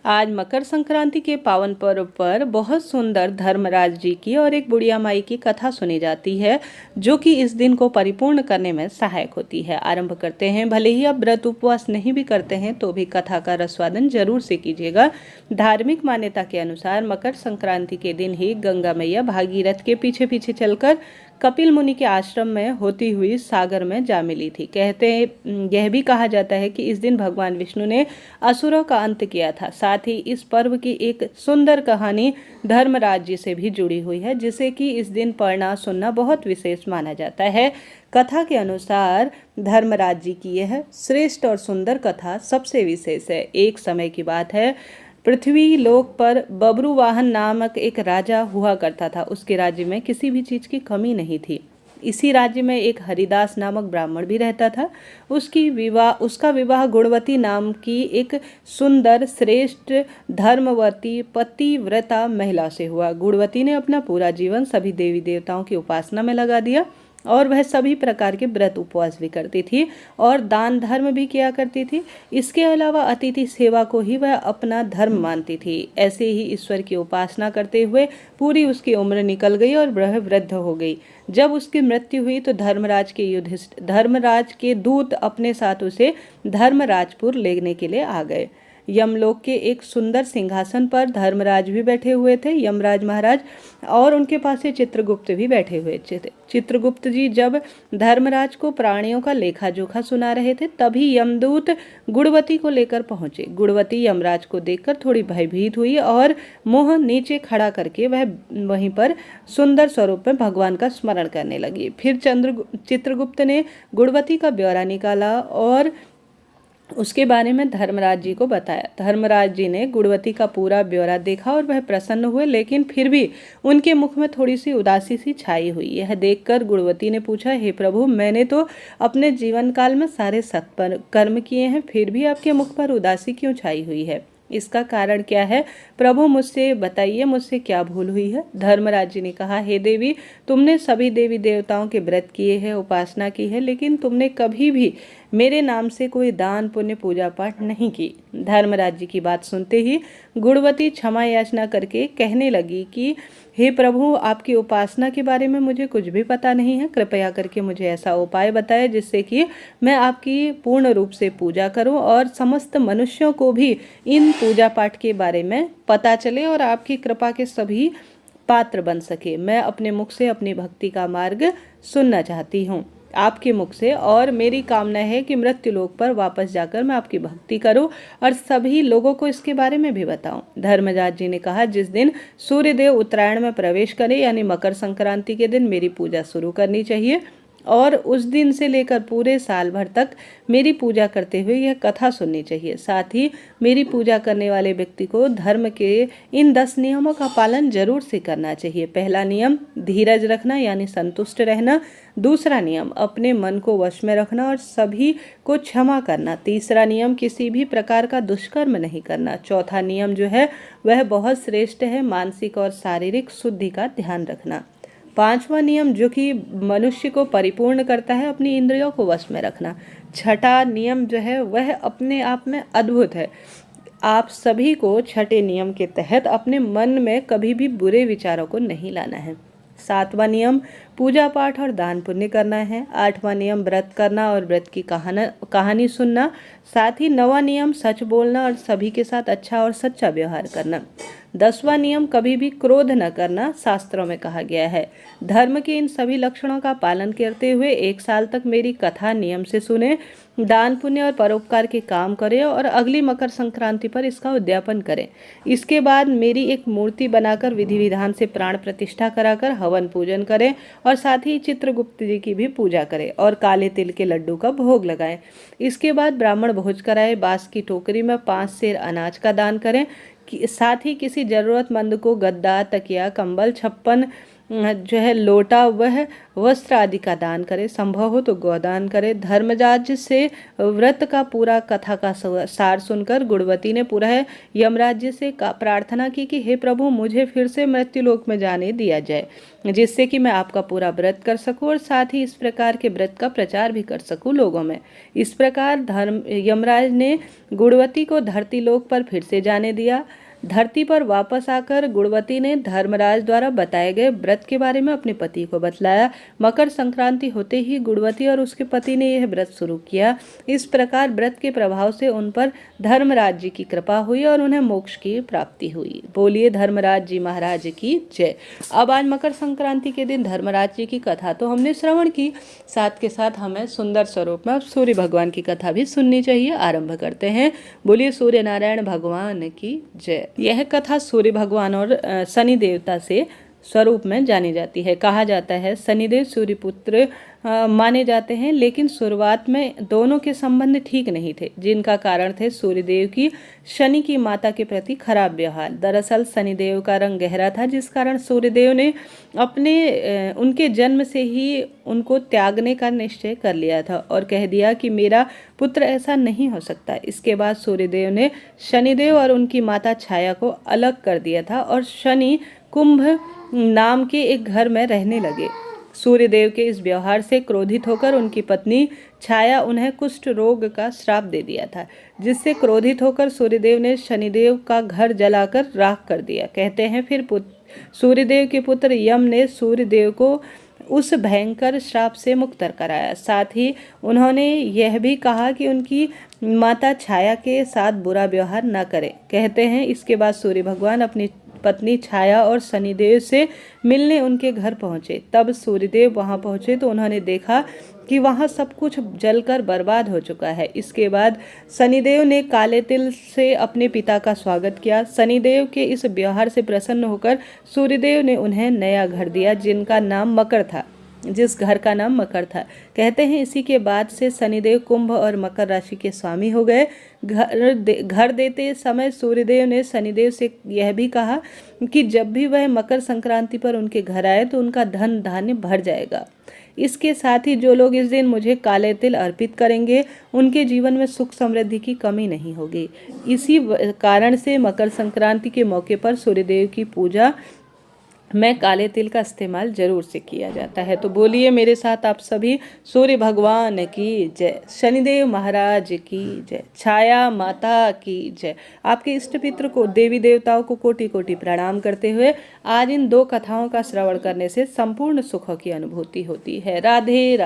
आज मकर संक्रांति के पावन पर्व पर बहुत सुंदर धर्मराज जी की और एक बुढ़िया माई की कथा सुनी जाती है, जो कि इस दिन को परिपूर्ण करने में सहायक होती है। आरंभ करते हैं। भले ही आप व्रत उपवास नहीं भी करते हैं तो भी कथा का रसवादन जरूर से कीजिएगा। धार्मिक मान्यता के अनुसार मकर संक्रांति के दिन ही गंगा मैया भागीरथ के पीछे पीछे चलकर कपिल मुनि के आश्रम में होती हुई सागर में जा मिली थी। कहते हैं, यह भी कहा जाता है कि इस दिन भगवान विष्णु ने असुरों का अंत किया था। साथ ही इस पर्व की एक सुंदर कहानी धर्मराज जी से भी जुड़ी हुई है, जिसे कि इस दिन पढ़ना सुनना बहुत विशेष माना जाता है। कथा के अनुसार धर्मराज जी की यह श्रेष्ठ और सुंदर कथा सबसे विशेष है। एक समय की बात है, पृथ्वी लोक पर बब्रुवाहन नामक एक राजा हुआ करता था। उसके राज्य में किसी भी चीज की कमी नहीं थी। इसी राज्य में एक हरिदास नामक ब्राह्मण भी रहता था। उसका विवाह गुणवती नाम की एक सुंदर श्रेष्ठ धर्मवती पतिव्रता महिला से हुआ। गुणवती ने अपना पूरा जीवन सभी देवी देवताओं की उपासना में लगा दिया और वह सभी प्रकार के व्रत उपवास भी करती थी और दान धर्म भी किया करती थी। इसके अलावा अतिथि सेवा को ही वह अपना धर्म मानती थी। ऐसे ही ईश्वर की उपासना करते हुए पूरी उसकी उम्र निकल गई और वह वृद्ध हो गई। जब उसकी मृत्यु हुई तो धर्मराज के दूत अपने साथ उसे धर्मराजपुर लेने के लिए आ गए। यमलोक के एक सुंदर सिंहासन पर धर्मराज भी बैठे हुए थे, यमराज महाराज, और उनके पास से चित्रगुप्त भी बैठे हुए थे। चित्रगुप्त जी जब धर्मराज को प्राणियों का लेखा जोखा सुना रहे थे, तभी यमदूत गुणवती को लेकर पहुंचे। गुणवती यमराज को देखकर थोड़ी भयभीत हुई और मुंह नीचे खड़ा करके वह वहीं पर सुंदर स्वरूप में भगवान का स्मरण करने लगी। फिर चित्रगुप्त ने गुणवती का ब्यौरा निकाला और उसके बारे में धर्मराज जी को बताया। धर्मराज जी ने गुणवती का पूरा ब्यौरा देखा और वह प्रसन्न हुए, लेकिन फिर भी उनके मुख में थोड़ी सी उदासी सी छाई हुई। यह देखकर गुणवती ने पूछा, हे प्रभु, मैंने तो अपने जीवन काल में सारे सत्कर्म किए हैं, फिर भी आपके मुख पर उदासी क्यों छाई हुई है? इसका कारण क्या है? प्रभु, मुझसे बताइए, मुझसे क्या भूल हुई है? धर्मराज जी ने कहा, हे देवी, तुमने सभी देवी देवताओं के व्रत किए हैं, उपासना की है, लेकिन तुमने कभी भी मेरे नाम से कोई दान पुण्य पूजा पाठ नहीं की। धर्मराज जी की बात सुनते ही गुणवती क्षमा याचना करके कहने लगी कि हे प्रभु, आपकी उपासना के बारे में मुझे कुछ भी पता नहीं है। कृपया करके मुझे ऐसा उपाय बताएं जिससे कि मैं आपकी पूर्ण रूप से पूजा करूं और समस्त मनुष्यों को भी इन पूजा पाठ के बारे में पता चले और आपकी कृपा के सभी पात्र बन सके। मैं अपने मुख से अपनी भक्ति का मार्ग सुनना चाहती हूँ आपके मुख से, और मेरी कामना है कि मृत्यु लोक पर वापस जाकर मैं आपकी भक्ति करूं और सभी लोगों को इसके बारे में भी बताऊं। धर्मराज जी ने कहा, जिस दिन सूर्यदेव उत्तरायण में प्रवेश करे, यानी मकर संक्रांति के दिन मेरी पूजा शुरू करनी चाहिए और उस दिन से लेकर पूरे साल भर तक मेरी पूजा करते हुए यह कथा सुननी चाहिए। साथ ही मेरी पूजा करने वाले व्यक्ति को धर्म के इन 10 नियमों का पालन जरूर से करना चाहिए। पहला नियम धीरज रखना, यानी संतुष्ट रहना। दूसरा नियम अपने मन को वश में रखना और सभी को क्षमा करना। तीसरा नियम किसी भी प्रकार का दुष्कर्म नहीं करना। चौथा नियम जो है वह बहुत श्रेष्ठ है, मानसिक और शारीरिक शुद्धि का ध्यान रखना। पांचवा नियम जो कि मनुष्य को परिपूर्ण करता है, अपनी इंद्रियों को वश में रखना। छठा नियम जो है वह अपने आप में अद्भुत है। आप सभी को छठे नियम के तहत अपने मन में कभी भी बुरे विचारों को नहीं लाना है। सातवां नियम पूजा पाठ और दान पुण्य करना है। आठवां नियम व्रत करना और व्रत की कहानी सुनना। साथ ही 9वां नियम सच बोलना और सभी के साथ अच्छा और सच्चा व्यवहार करना। 10वां नियम कभी भी क्रोध न करना, शास्त्रों में कहा गया है। धर्म के इन सभी लक्षणों का पालन करते हुए 1 साल तक मेरी कथा नियम से सुने, दान पुण्य और परोपकार के काम करें और अगली मकर संक्रांति पर इसका उद्यापन करें। इसके बाद मेरी एक मूर्ति बनाकर विधि विधान से प्राण प्रतिष्ठा कराकर हवन पूजन करें और साथ ही चित्रगुप्त जी की भी पूजा करें और काले तिल के लड्डू का भोग लगाएं। इसके बाद ब्राह्मण भोज कराएं, बांस की टोकरी में 5 सेर अनाज का दान करें। साथ ही किसी जरूरतमंद को गद्दा, तकिया, कंबल, 56 जो है लोटा वह वस्त्र आदि का दान करे, संभव हो तो गोदान करे। धर्मराज से व्रत का पूरा कथा का सार सुनकर गुणवती ने पुनः यमराज्य से प्रार्थना की कि हे प्रभु, मुझे फिर से मृत्युलोक में जाने दिया जाए, जिससे कि मैं आपका पूरा व्रत कर सकूं और साथ ही इस प्रकार के व्रत का प्रचार भी कर सकूं लोगों में। इस प्रकार यमराज ने गुणवती को धरती लोक पर फिर से जाने दिया। धरती पर वापस आकर गुणवती ने धर्मराज द्वारा बताए गए व्रत के बारे में अपने पति को बतलाया। मकर संक्रांति होते ही गुणवती और उसके पति ने यह व्रत शुरू किया। इस प्रकार व्रत के प्रभाव से उन पर धर्मराज जी की कृपा हुई और उन्हें मोक्ष की प्राप्ति हुई। बोलिए धर्मराज जी महाराज की जय। अब आज मकर संक्रांति के दिन धर्मराज जी की कथा तो हमने श्रवण की, साथ के साथ हमें सुंदर स्वरूप में सूर्य भगवान की कथा भी सुननी चाहिए। आरंभ करते हैं। बोलिए सूर्य नारायण भगवान की जय। यह कथा सूर्य भगवान और शनि देवता से स्वरूप में जानी जाती है। कहा जाता है शनिदेव सूर्य पुत्र माने जाते हैं, लेकिन शुरुआत में दोनों के संबंध ठीक नहीं थे, जिनका कारण थे सूर्यदेव की शनि की माता के प्रति खराब व्यवहार। दरअसल शनिदेव का रंग गहरा था, जिस कारण सूर्यदेव ने उनके जन्म से ही उनको त्यागने का निश्चय कर लिया था और कह दिया कि मेरा पुत्र ऐसा नहीं हो सकता। इसके बाद सूर्यदेव ने शनिदेव और उनकी माता छाया को अलग कर दिया था और शनि कुंभ नाम के एक घर में रहने लगे। सूर्यदेव के इस व्यवहार से क्रोधित होकर उनकी पत्नी छाया उन्हें कुष्ठ रोग का श्राप दे दिया था, जिससे क्रोधित होकर सूर्यदेव ने शनिदेव का घर जलाकर राख कर दिया। कहते हैं फिर सूर्यदेव के पुत्र यम ने सूर्यदेव को उस भयंकर श्राप से मुक्त कराया। साथ ही उन्होंने यह भी कहा कि उनकी माता छाया के साथ बुरा व्यवहार न करे। कहते हैं इसके बाद सूर्य भगवान अपनी पत्नी छाया और शनिदेव से मिलने उनके घर पहुंचे। तब सूर्यदेव वहां पहुंचे तो उन्होंने देखा कि वहां सब कुछ जलकर बर्बाद हो चुका है। इसके बाद शनिदेव ने काले तिल से अपने पिता का स्वागत किया। शनिदेव के इस व्यवहार से प्रसन्न होकर सूर्यदेव ने उन्हें नया घर दिया, जिस घर का नाम मकर था। कहते हैं इसी के बाद से शनिदेव कुंभ और मकर राशि के स्वामी हो गए। घर देते समय सूर्यदेव ने शनिदेव से यह भी कहा कि जब भी वह मकर संक्रांति पर उनके घर आए तो उनका धन धान्य भर जाएगा। इसके साथ ही जो लोग इस दिन मुझे काले तिल अर्पित करेंगे उनके जीवन में सुख समृद्धि की कमी नहीं होगी। इसी कारण से मकर संक्रांति के मौके पर सूर्यदेव की पूजा में काले तिल का इस्तेमाल जरूर से किया जाता है। तो बोलिए मेरे साथ आप सभी सूर्य भगवान की जय, शनिदेव महाराज की जय, छाया माता की जय। आपके इष्ट पितृ को, देवी देवताओं को कोटि कोटि प्रणाम करते हुए आज इन दो कथाओं का श्रवण करने से संपूर्ण सुखों की अनुभूति होती है। राधे राधे।